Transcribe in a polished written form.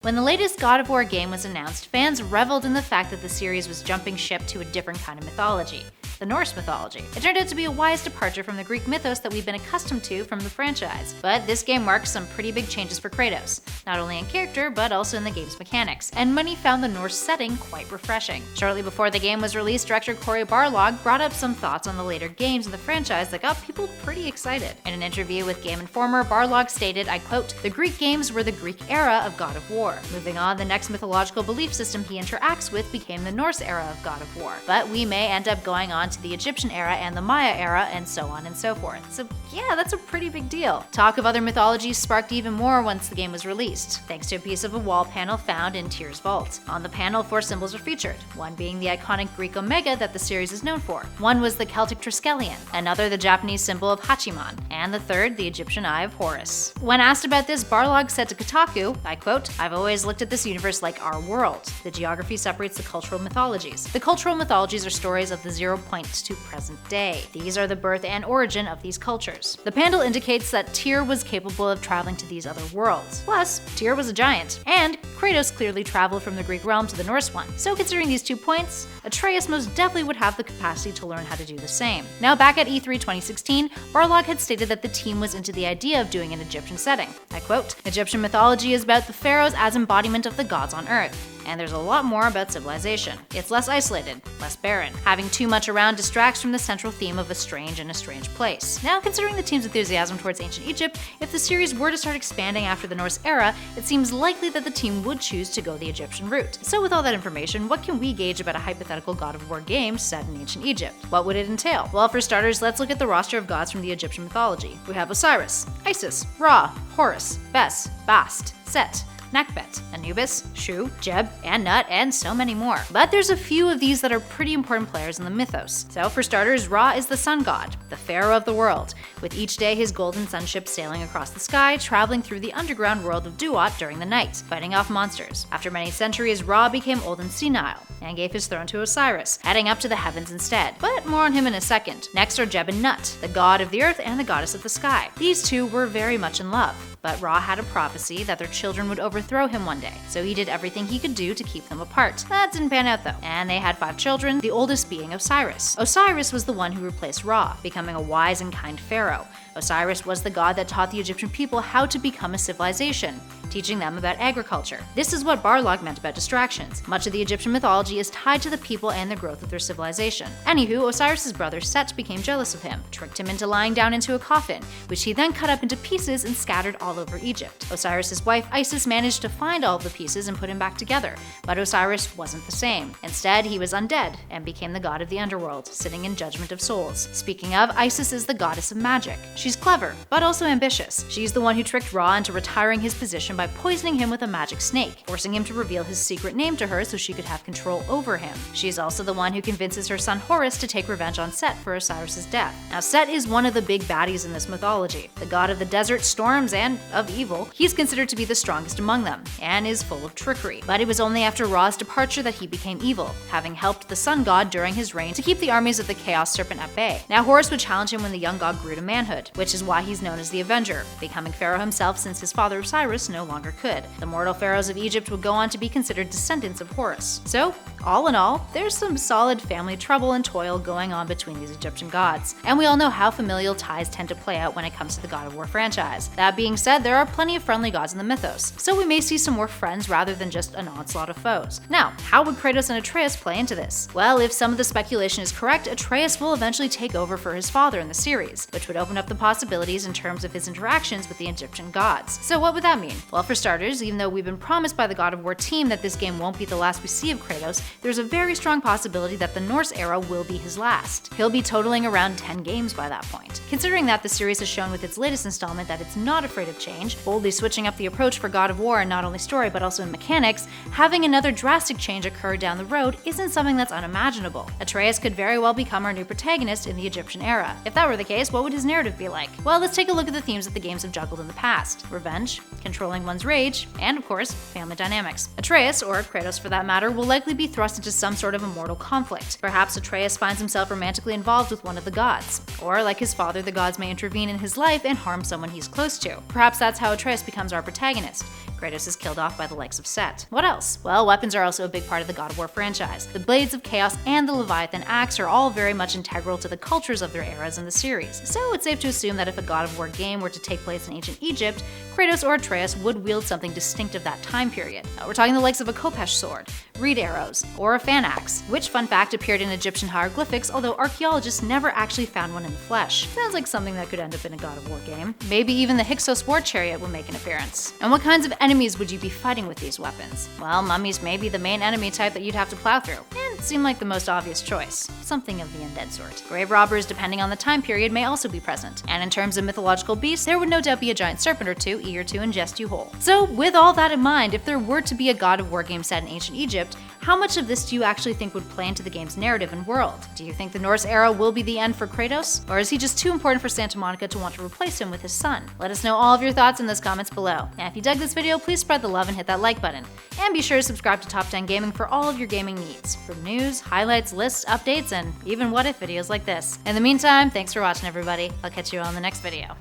When the latest God of War game was announced, fans reveled in the fact that the series was jumping ship to a different kind of mythology, the Norse mythology. It turned out to be a wise departure from the Greek mythos that we've been accustomed to from the franchise. But this game marks some pretty big changes for Kratos, not only in character, but also in the game's mechanics, and many found the Norse setting quite refreshing. Shortly before the game was released, director Cory Barlog brought up some thoughts on the later games in the franchise that got people pretty excited. In an interview with Game Informer, Barlog stated, I quote, "The Greek games were the Greek era of God of War. Moving on, the next mythological belief system he interacts with became the Norse era of God of War. But we may end up going on to the Egyptian era and the Maya era, and so on and so forth." So yeah, that's a pretty big deal. Talk of other mythologies sparked even more once the game was released, thanks to a piece of a wall panel found in Tyr's vault. On the panel, 4 symbols are featured, one being the iconic Greek omega that the series is known for. One was the Celtic Triskelion, another the Japanese symbol of Hachiman, and the third the Egyptian Eye of Horus. When asked about this, Barlog said to Kotaku, I quote, "I've always looked at this universe like our world. The geography separates the cultural mythologies. The cultural mythologies are stories of the 0 points to present day. These are the birth and origin of these cultures." The panel indicates that Tyr was capable of traveling to these other worlds. Plus, Tyr was a giant, and Kratos clearly traveled from the Greek realm to the Norse one. So considering these 2 points, Atreus most definitely would have the capacity to learn how to do the same. Now back at E3 2016, Barlog had stated that the team was into the idea of doing an Egyptian setting. I quote, "Egyptian mythology is about the pharaohs as embodiment of the gods on earth. And there's a lot more about civilization. It's less isolated, less barren. Having too much around distracts from the central theme of a strange and a strange place." Now, considering the team's enthusiasm towards ancient Egypt, if the series were to start expanding after the Norse era, it seems likely that the team would choose to go the Egyptian route. So with all that information, what can we gauge about a hypothetical God of War game set in ancient Egypt? What would it entail? Well, for starters, let's look at the roster of gods from the Egyptian mythology. We have Osiris, Isis, Ra, Horus, Bes, Bast, Set, Nekhbet, Anubis, Shu, Jeb, and Nut, and so many more. But there's a few of these that are pretty important players in the mythos. So for starters, Ra is the sun god, the pharaoh of the world, with each day his golden sunship sailing across the sky, traveling through the underground world of Duat during the night, fighting off monsters. After many centuries, Ra became old and senile, and gave his throne to Osiris, heading up to the heavens instead. But more on him in a second. Next are Jeb and Nut, the god of the earth and the goddess of the sky. These two were very much in love, but Ra had a prophecy that their children would overthrow him one day, so he did everything he could do to keep them apart. That didn't pan out though, and they had 5 children, the oldest being Osiris. Osiris was the one who replaced Ra, becoming a wise and kind pharaoh. Osiris was the god that taught the Egyptian people how to become a civilization, teaching them about agriculture. This is what Barlog meant about distractions. Much of the Egyptian mythology is tied to the people and the growth of their civilization. Anywho, Osiris's brother Set became jealous of him, tricked him into lying down into a coffin, which he then cut up into pieces and scattered all over Egypt. Osiris's wife Isis managed to find all of the pieces and put him back together, but Osiris wasn't the same. Instead, he was undead and became the god of the underworld, sitting in judgment of souls. Speaking of, Isis is the goddess of magic. She's clever, but also ambitious. She's the one who tricked Ra into retiring his position by poisoning him with a magic snake, forcing him to reveal his secret name to her so she could have control over him. She's also the one who convinces her son Horus to take revenge on Set for Osiris's death. Now, Set is one of the big baddies in this mythology, the god of the desert, storms, and of evil. He's considered to be the strongest among them, and is full of trickery. But it was only after Ra's departure that he became evil, having helped the sun god during his reign to keep the armies of the Chaos Serpent at bay. Now, Horus would challenge him when the young god grew to manhood, which is why he's known as the Avenger, becoming pharaoh himself since his father Osiris no longer could. The mortal pharaohs of Egypt would go on to be considered descendants of Horus. So, all in all, there's some solid family trouble and toil going on between these Egyptian gods. And we all know how familial ties tend to play out when it comes to the God of War franchise. That being said, there are plenty of friendly gods in the mythos, so we may see some more friends rather than just an onslaught of foes. Now, how would Kratos and Atreus play into this? Well, if some of the speculation is correct, Atreus will eventually take over for his father in the series, which would open up the possibilities in terms of his interactions with the Egyptian gods. So what would that mean? Well, for starters, even though we've been promised by the God of War team that this game won't be the last we see of Kratos, there's a very strong possibility that the Norse era will be his last. He'll be totaling around 10 games by that point. Considering that the series has shown with its latest installment that it's not afraid of change, boldly switching up the approach for God of War in not only story but also in mechanics, having another drastic change occur down the road isn't something that's unimaginable. Atreus could very well become our new protagonist in the Egyptian era. If that were the case, what would his narrative be like? Well, let's take a look at the themes that the games have juggled in the past: revenge, controlling one's rage, and of course, family dynamics. Atreus, or Kratos for that matter, will likely be thrust into some sort of immortal conflict. Perhaps Atreus finds himself romantically involved with one of the gods. Or, like his father, the gods may intervene in his life and harm someone he's close to. Perhaps that's how Atreus becomes our protagonist. Kratos is killed off by the likes of Set. What else? Well, weapons are also a big part of the God of War franchise. The Blades of Chaos and the Leviathan Axe are all very much integral to the cultures of their eras in the series, so it's safe to assume that if a God of War game were to take place in ancient Egypt, Kratos or Atreus would wield something distinct of that time period. We're talking the likes of a khopesh sword, reed arrows, or a fan axe, which, fun fact, appeared in Egyptian hieroglyphics, although archaeologists never actually found one in the flesh. Sounds like something that could end up in a God of War game. Maybe even the Hyksos war chariot will make an appearance. And what kinds of enemies would you be fighting with these weapons? Well, mummies may be the main enemy type that you'd have to plow through, and seem like the most obvious choice. Something of the undead sort. Grave robbers, depending on the time period, may also be present. And in terms of mythological beasts, there would no doubt be a giant serpent or two, eager to ingest you whole. So, with all that in mind, if there were to be a God of War game set in ancient Egypt, how much of this do you actually think would play into the game's narrative and world? Do you think the Norse era will be the end for Kratos? Or is he just too important for Santa Monica to want to replace him with his son? Let us know all of your thoughts in those comments below. And if you dug this video, please spread the love and hit that like button. And be sure to subscribe to Top 10 Gaming for all of your gaming needs, from news, highlights, lists, updates, and even what-if videos like this. In the meantime, thanks for watching, everybody. I'll catch you on the next video.